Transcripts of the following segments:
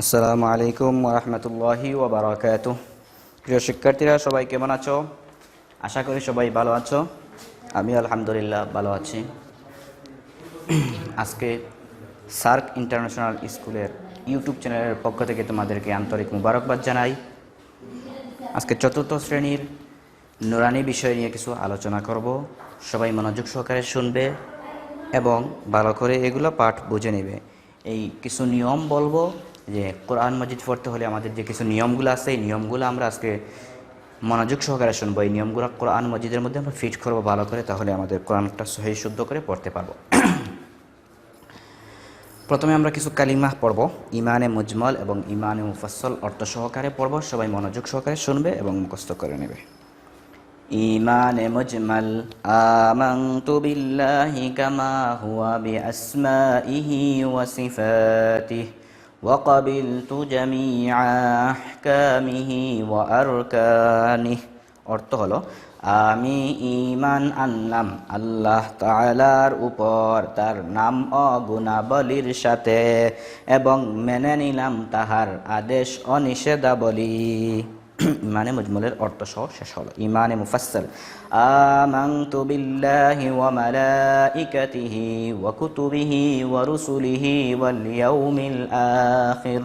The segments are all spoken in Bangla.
আসসালামু আলাইকুম ওয়া রাহমাতুল্লাহি ওয়া বারাকাতুহু। প্রিয় শিক্ষার্থীরা, সবাই কেমন আছো? আশা করি সবাই ভালো আছো। আমি আলহামদুলিল্লাহ ভালো আছি। আজকে সার্ক ইন্টারন্যাশনাল স্কুলের ইউটিউব চ্যানেলের পক্ষ থেকে তোমাদেরকে আন্তরিক মুবারকবাদ জানাই। আজকে চতুর্থ শ্রেণীর নুরানি বিষয় নিয়ে কিছু আলোচনা করব। সবাই মনোযোগ সহকারে শুনবে এবং ভালো করে এগুলো পাঠ বুঝে নেবে। এই কিছু নিয়ম বলবো, যে কোরআন মাজিদ পড়তে হলে আমাদের যে কিছু নিয়মগুলো আছে, এই নিয়মগুলো আমরা আজকে মনোযোগ সহকারে শুনবো। এই নিয়মগুলো কোরআন মাজিদের মধ্যে আমরা ফিট করবো ভালো করে, তাহলে আমাদের কোরআনটা সহি শুদ্ধ করে পড়তে পারবো। প্রথমে আমরা কিছু কালিমা পড়ব, ইমানে মুজমল এবং ইমানে মুফাসসল অর্থ সহকারে পড়ব। সবাই মনোযোগ সহকারে শুনবে এবং মুখস্থ করে নেবে। ইমানে মুজমল, আমানতু বিল্লাহি কামা হুয়া বিআসমাইহি ওয়া সিফাতিহি ওয়া ক্বাবিলতু জামিআ আহকামিহি ওয়া আরকানিহি। অর্থ হলো, আমি ঈমান আনলাম আল্লাহ তাআলার উপর, তার নাম ও গুণাবলীর সাথে, এবং মেনে নিলাম তাহার আদেশ ও নিষেধাবলী। ইমানে মুজমলের অর্থ সহ শেষ হলো। ইমানে মুফাসসল, আমানতু বিল্লাহি ওয়া মালাইকাতিহি ওয়া কুতুবিহি ওয়া রুসুলিহি ওয়াল ইয়াউমিল আখির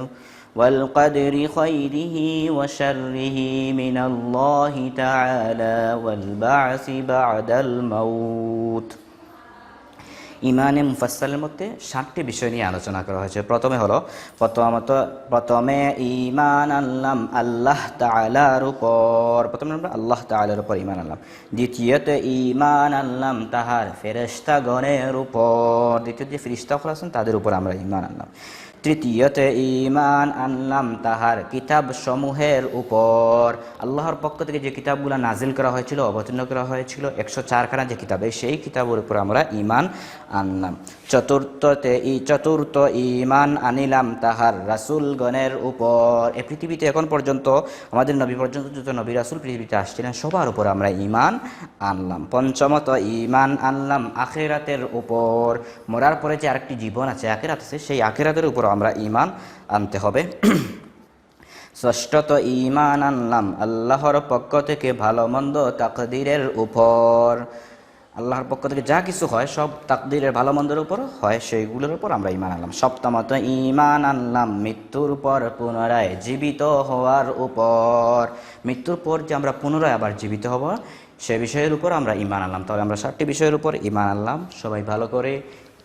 ওয়াল কদরি খাইরিহি ওয়া শাররিহি মিনাল্লাহি তাআলা ওয়াল বা'সি বা'দাল মাউত। ইমানে মুফাসসালের মধ্যে 7টি বিষয় নিয়ে আলোচনা করা হয়েছে। প্রথমে ঈমান আনলাম আল্লাহ তাআলার উপর, প্রথমে আমরা আল্লাহ তাআলার উপর ঈমান আনলাম। দ্বিতীয়তে ঈমান আনলাম তাহার ফেরেশতাগণের উপর, দ্বিতীয় যে ফেরেশতাগণ আছেন তাদের উপর আমরা ঈমান আনলাম। তৃতীয়তে ঈমান আনলাম তাহার কিতাব সমূহের উপর, আল্লাহর পক্ষ থেকে যে কিতাবগুলো নাজিল করা হয়েছিল, অবতীর্ণ করা হয়েছিল, 104খানা যে কিতাব, সেই কিতাবের উপর আমরা ঈমান আনলাম। চতুর্থ ঈমান আনিলাম তাহার রাসূলগণের উপর। এই পৃথিবীতে এখন পর্যন্ত আমাদের নবী পর্যন্ত যত নবী রাসূল পৃথিবীতে আসছিলেন সবার উপর আমরা ঈমান আনলাম। পঞ্চমত ঈমান আনলাম আখিরাতের উপর, মরার পরে যে আরেকটি জীবন আছে, আখিরাত আছে, সেই আখিরাতের উপর আমরা ঈমান আনতে হবে। ষষ্ঠত ঈমান আনলাম আল্লাহর পক্ষ থেকে ভালো মন্দ তাকদীরের উপর, আল্লাহর পক্ষ থেকে যা কিছু হয় সব তাকদীরের ভালো মন্দের উপর হয়, সেইগুলোর উপর আমরা ঈমান আনলাম। সপ্তমত ঈমান আনলাম মৃত্যুর পর পুনরায় জীবিত হওয়ার উপর, মৃত্যুর পর যে আমরা পুনরায় আবার জীবিত হব সে বিষয়ের উপর আমরা ঈমান আনলাম। তাহলে আমরা 7টি বিষয়ের উপর ঈমান আনলাম। সবাই ভালো করে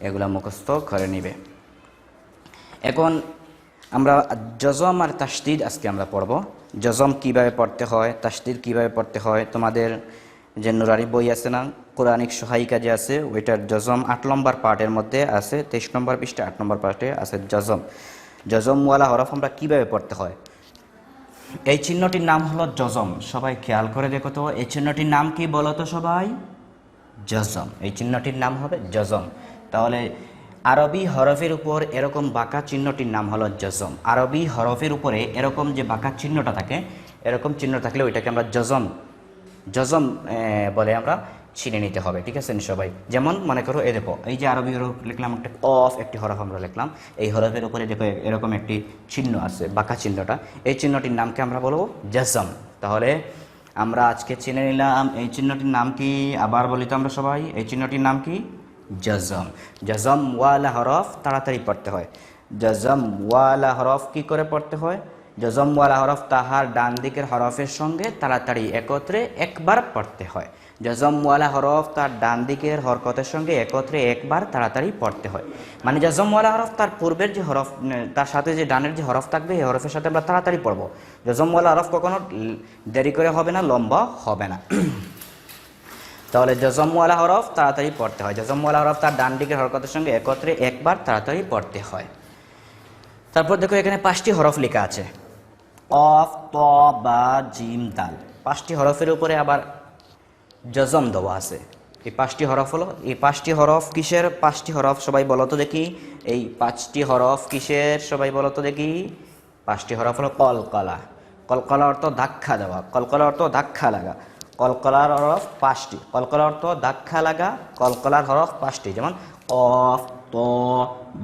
এগুলা মুখস্থ করে নিবে। এখন আমরা জজম আর তাসদীদ আজকে আমরা পড়ব। জজম কিভাবে পড়তে হয়, তাসদীদ কিভাবে পড়তে হয়, তোমাদের যে নুরানি বই আছে না, কোরআনিক সহায়িকা যে আছে, ওইটার জজম 8 নম্বর পার্টের মধ্যে আছে, 23 নম্বর পৃষ্ঠা 8 নম্বর পার্টে আছে জজম। জজমওয়ালা হরফ আমরা কিভাবে পড়তে হয়। এই চিহ্নটির নাম হলো জজম। সবাই খেয়াল করে দেখো তো, এই চিহ্নটির নাম কি বলো তো সবাই? জজম। এই চিহ্নটির নাম হবে জজম। তাহলে আরবি হরফের উপর এরকম বাঁকা চিহ্নটির নাম হলো জজম। আরবি হরফের উপরে এরকম যে বাঁকা চিহ্নটা থাকে, এরকম চিহ্ন থাকলে ওইটাকে আমরা জজম বলে আমরা চিনে নিতে হবে। ঠিক আছে সবাই? যেমন মনে করো, এই দেখো, এই যে আরবি হরফ লিখলাম, একটা কফ, একটি হরফ আমরা লিখলাম, এই হরফের উপরে দেখো এরকম একটি চিহ্ন আছে, বাঁকা চিহ্নটা, এই চিহ্নটির নামকে আমরা বলবো জজম। তাহলে আমরা আজকে চিনে নিলাম এই চিহ্নটির নাম কি। আবার বলি তো আমরা সবাই, এই চিহ্নটির নাম কি? জজম। জজম ওয়ালা হরফ তাড়াতাড়ি পড়তে হয়। জজম ওয়ালা হরফ কি করে পড়তে হয়? জজম ওয়ালা হরফ তাহার ডান দিকের হরফের সঙ্গে তাড়াতাড়ি একত্রে একবার পড়তে হয়। জজম ওয়ালা হরফ তার ডান দিকের হরকতের সঙ্গে একত্রে একবার তাড়াতাড়ি পড়তে হয়। মানে জজম ওয়ালা হরফ তার পূর্বের যে হরফ, তার সাথে যে ডানের যে হরফ থাকবে, এই হরফের সাথে আমরা তাড়াতাড়ি পড়ব। জজম ওয়ালা হরফ কখনো দেরি করে হবে না, লম্বা হবে না। তাহলে জজমওয়ালা হরফ তাড়াতাড়ি পড়তে হয়। জজমওয়ালা হরফ তার ডান দিকের হরকতের সঙ্গে একত্রে একবার তাড়াতাড়ি পড়তে হয়। তারপর দেখো, এখানে 5টি হরফ লেখা আছে, কফ, ত, বা, জিম, দাল। 5টি হরফের উপরে আবার জজম দেওয়া আছে। এই 5টি হরফ হলো, এই 5টি হরফ কিসের? 5টি হরফ সবাই বলো তো দেখি। এই 5টি হরফ কিসের? সবাই বলো তো দেখি। 5টি হরফ হলো কলকলা। কলকলা অর্থ ধাক্কা দেওয়া, কলকলা অর্থ ধাক্কা লাগা। কলকলার হরফ 5টি। কলকলার অর্থ ধাক্কা লাগা, কলকলার হরফ 5টি, যেমন কফ, ত,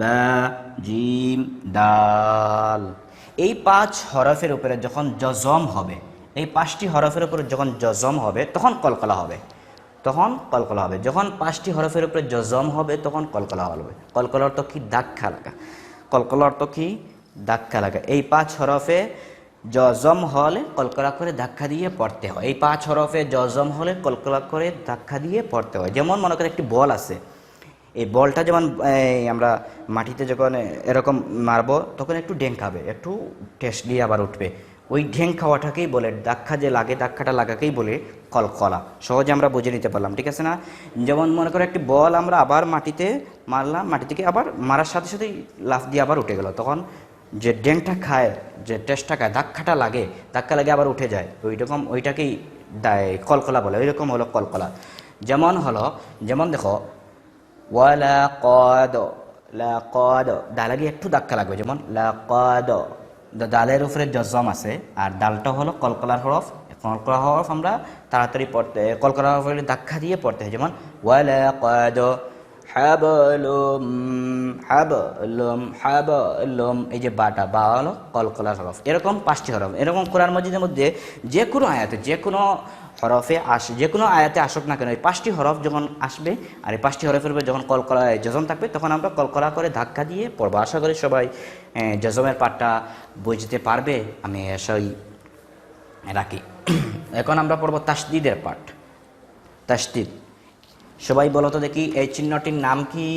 বা, জিম, দাল। এই 5 হরফের উপরে যখন জজম হবে, এই 5টি হরফের উপরে যখন জজম হবে তখন কলকলা হবে, তখন কলকলা হবে। যখন 5টি হরফের উপরে জজম হবে তখন কলকলা হবে। কলকলার অর্থ কি? ধাক্কা লাগা। কলকলার অর্থ কি? ধাক্কা লাগা। এই 5 হরফে জজম হলে কলকলা করে ধাক্কা দিয়ে পড়তে হয়। এই 5 হরফে জজম হলে কলকলা করে ধাক্কা দিয়ে পড়তে হয়। যেমন মনে করেন একটি বল আছে, এই বলটা যেমন আমরা মাটিতে যখন এরকম মারবো তখন একটু ডেং খাবে, একটু টেস্ট দিয়ে আবার উঠবে। ওই ঢেং খাওয়াটাকেই বলে, ধাক্কা যে লাগে, ধাক্কাটা লাগাকেই বলে কলকলা। সহজে আমরা বুঝে নিতে পারলাম, ঠিক আছে না? যেমন মনে করো একটি বল আমরা আবার মাটিতে মারলাম, মাটি থেকে আবার মারার সাথে সাথেই লাফ দিয়ে আবার উঠে গেল, তখন যে ডেংটা খায়, যে টেস্টটা খায়, ধাক্কাটা লাগে, ধাক্কা লাগে আবার উঠে যায়, ওইরকম ওইটাকেই কলকলা বলে। ওইরকম হলো কলকলা। যেমন হলো, যেমন দেখো ওয়ালাকাদ, লাকাদ, দালে গিয়ে একটু ধাক্কা লাগবে, যেমন লাকাদ, দালের উপরে জজম আছে আর দালটা হলো কলকলার হরফ। কলকলা হরফ আমরা তাড়াতাড়ি পড়তে, কলকলা হরফের ধাক্কা দিয়ে পড়তে হয়। যেমন ওয়ালাকাদ হাবলুম, হাবলুম, হাবলুম, এই যে বাটা, বা হলো কলকলার হরফ। এরকম 5টি হরফ। এরকম কোরআন মাজিদের মধ্যে যে কোনো আয়াতে, যে কোনো হরফে আসে, যে কোনো আয়াতে আসুক না কেন, এই 5টি হরফ যখন আসবে আর এই 5টি হরফের উপরে যখন কলকলা জজম থাকবে তখন আমরা কলকলা করে ধাক্কা দিয়ে পড়বো। আশা করি সবাই জজমের পাঠটা বুঝতে পারবে, আমি আশাই রাখি। এখন আমরা পড়বো তাসদিদের পাঠ। তাসদিদ, সবাই বলো তো দেখি এই চিহ্নটির নাম কি?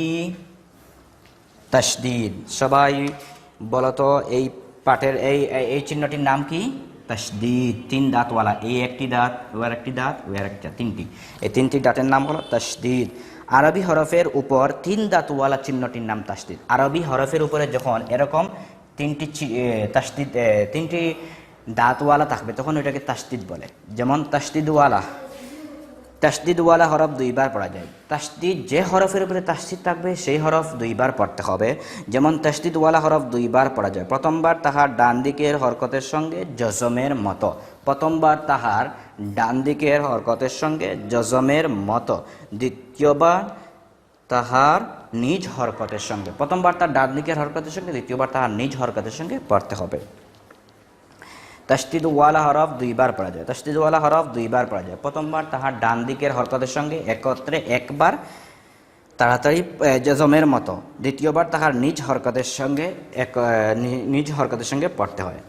তাসদিদ। সবাই বলো তো এই পাঠের এই চিহ্নটির নাম কি? তাসদিদ। 3 দাঁতওয়ালা, এই একটি দাঁত, ও আর একটি দাঁত, ও আর একটা, 3টি। এই 3টি দাঁতের নাম হলো তাসদিদ। আরবি হরফের উপর 3 দাঁতওয়ালা চিহ্নটির নাম তাসদিদ। আরবি হরফের উপরে যখন এরকম 3টি তাসদিদ, 3টি দাঁতওয়ালা থাকবে তখন ওইটাকে তাসদিদ বলে। যেমন তাসদিদওয়ালা, তাসদিদওয়ালা হরফ 2 বার পড়া যায়। তাসদিদ, যে হরফের উপরে তাসদিদ থাকবে সেই হরফ 2 বার পড়তে হবে। যেমন তাসদিদওয়ালা হরফ 2 বার পড়া যায়। প্রথমবার তাহার ডান দিকের হরকতের সঙ্গে জজমের মতো, প্রথমবার তাহার ডান দিকের হরকতের সঙ্গে জজমের মতো, দ্বিতীয়বার তাহার নিজ হরকতের সঙ্গে। প্রথমবার তার ডান দিকের হরকতের সঙ্গে, দ্বিতীয়বার তাহার নিজ হরকতের সঙ্গে পড়তে হবে। তাসদিদওয়ালা হরফ 2 বার পড়া যায়। তাসদিদওয়ালা হরফ 2 বার পড়া যায়। প্রথমবার তাহার ডান দিকের হরকতের সঙ্গে একত্রে একবার তাড়াতাড়ি জজমের মতো, দ্বিতীয়বার তাহার নিজ হরকতের সঙ্গে নিজ হরকতের সঙ্গে পড়তে হয়।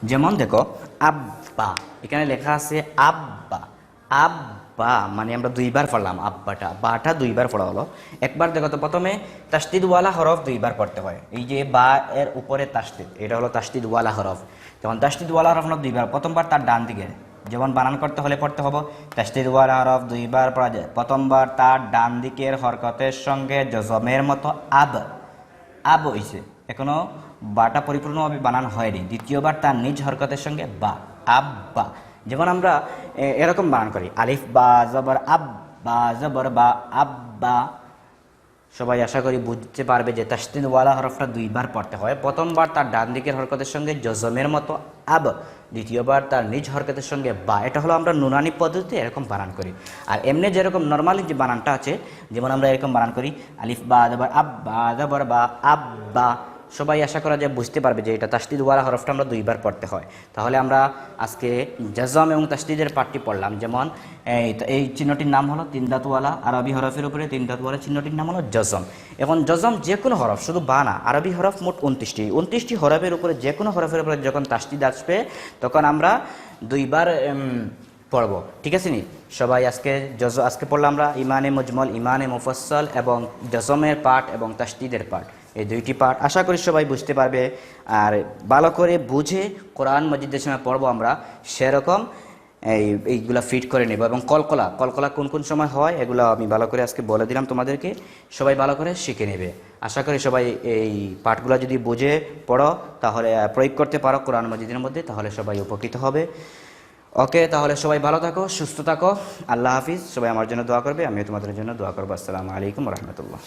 যেমন দেখো আব্বা, এখানে লেখা আছে আব্বা। আব্বা মানে আমরা 2 বার পড়লাম, আব্বাটা, বাটা 2 বার পড়া হলো। একবার দেখো তো, প্রথমে তাসদিদওয়ালা হরফ 2 বার পড়তে হয়। এই যে বা এর উপরে তাসদিদ, এটা হলো তাসদিদওয়ালা হরফ। যেমন তাসদিদওয়ালা হরফ 2 বার, প্রথমবার তার ডান দিকে, যেমন বানান করতে হলে পড়তে হবে তাসদিদওয়ালা হরফ 2 বার পড়া যায়। প্রথমবার তার ডান দিকের হরকতের সঙ্গে জজমের মতো আব, আব হইছে, এখনো বাটা পরিপূর্ণভাবে বানান হয়নি। দ্বিতীয়বার তার নিজ হরকতের সঙ্গে বা, আব্বা। যেমন আমরা এরকম বানান করি, আলিফ বা জবর আব, বা জবর বা, আব্বা। সবাই আশা করি বুঝতে পারবে যে তাসদিদওয়ালা হরফটা 2 বার পড়তে হয়। প্রথমবার তার ডান দিকের হরকতের সঙ্গে জজমের মতো আব, দ্বিতীয়বার তার নিজ হরকতের সঙ্গে বা। এটা হলো আমরা নুরানি পদ্ধতিতে এরকম বানান করি। আর এমনি যেরকম নর্মালি যে বানানটা আছে, যেমন আমরা এরকম বানান করি আলিফ বা জবর আব, বা জবর বা, আব্বা। সবাই আশা করা যায় বুঝতে পারবে যে এটা তাসদিদওয়ালা হরফটা আমরা 2 বার পড়তে হয়। তাহলে আমরা আজকে জজম এবং তাসদিদের পাঠটি পড়লাম। যেমন এই চিহ্নটির নাম হলো 3 দাঁতওয়ালা, আরবি হরফের উপরে 3 দাঁতওয়ালা চিহ্নটির নাম হলো জজম। এখন জজম যে কোনো হরফ, শুধু বা না, আরবি হরফ মোট 29টি হরফের উপরে যে কোনো হরফের উপরে যখন তাসদিদ আসবে তখন আমরা 2 বার পড়ব, ঠিক আছে নি? সবাই আজকে পড়লাম আমরা ইমানে মুজমল, ইমানে মুফাসসাল এবং জজমের পাঠ এবং তাসদিদের পাঠ, এই 2টি পাঠ। আশা করি সবাই বুঝতে পারবে। আর ভালো করে বুঝে কোরআন মাজিদের সময় পড়বো আমরা, সেরকম এইগুলা ফিট করে নেব। এবং কলকলা কোন কোন সময় হয় এগুলো আমি ভালো করে আজকে বলে দিলাম তোমাদেরকে, সবাই ভালো করে শিখে নেবে। আশা করি সবাই এই পাঠগুলো যদি বুঝে পড়ো, তাহলে প্রয়োগ করতে পারো কোরআন মাজিদের মধ্যে, তাহলে সবাই উপকৃত হবে। ওকে, তাহলে সবাই ভালো থাকো, সুস্থ থাকো, আল্লাহ হাফিজ। সবাই আমার জন্য দোয়া করবে, আমিও তোমাদের জন্য দোয়া করবো। আসসালামু আলাইকুম রহমতুল্লাহ।